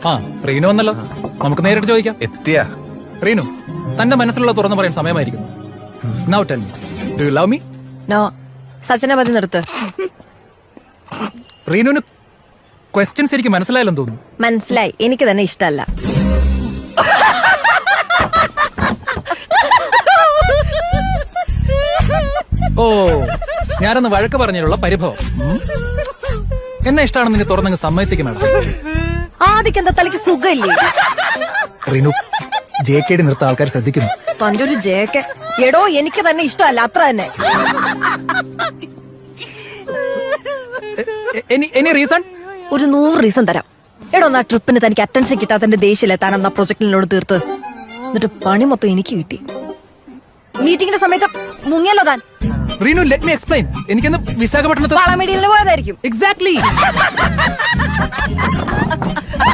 ആ റീനു വന്നല്ലോ, നമുക്ക് നേരിട്ട് ചോദിക്കാം. എത്തിയ റീനു, തന്റെ മനസ്സിലുള്ള തുറന്നു പറയാൻ സമയമായിരിക്കുന്നു. Now tell me, do you love me? No. സച്ചിനെ പതി നിർത്ത്. റീനുവിന് ക്വസ്റ്റ്യൻസ് എനിക്ക് മനസ്സിലായല്ലെന്ന് തോന്നുന്നു. മനസ്സിലായി, എനിക്ക് തന്നെ ഇഷ്ടല്ല. ഓ, ഞാനൊന്ന് വഴക്ക് പറഞ്ഞതിലുള്ള പരിഭവം. എന്നെ ഇഷ്ടമാണെന്ന് നീ തുറന്നങ്ങ് സമ്മതിച്ചേക്കും മേഡം. ആദ്യം എന്താ തലയ്ക്ക് സുഖമില്ലേ? റീനു, JKD നിർത്ത ആൾക്കാർ ശ്രദ്ധിക്കുന്നു. തന്റെ ഒരു ജേക്കെ. എടോ, എനിക്ക് തന്നെ ഇഷ്ടമല്ല, അത്ര തന്നെ. Any reason? ഒരു 100 റീസൺ തരാം. എടോ, ആ ട്രിപ്പിന് തനിക്ക് അറ്റൻഷൻ കിട്ടാത്തന്റെ ദേഷ്യല്ലേ താൻ എന്നാ പ്രൊജക്ടിനോട് തീർത്ത്. എന്നിട്ട് പണി മൊത്തം എനിക്ക് കിട്ടി. മീറ്റിംഗിന്റെ സമയത്ത് മുങ്ങിയല്ലോ താൻ. Reenu, let me explain. എനിക്കെന്ന് വിശാഖപട്ടണത്ത് വളമേടിയിൽ പോയതായിരിക്കും. എക്സാക്ട്ലി.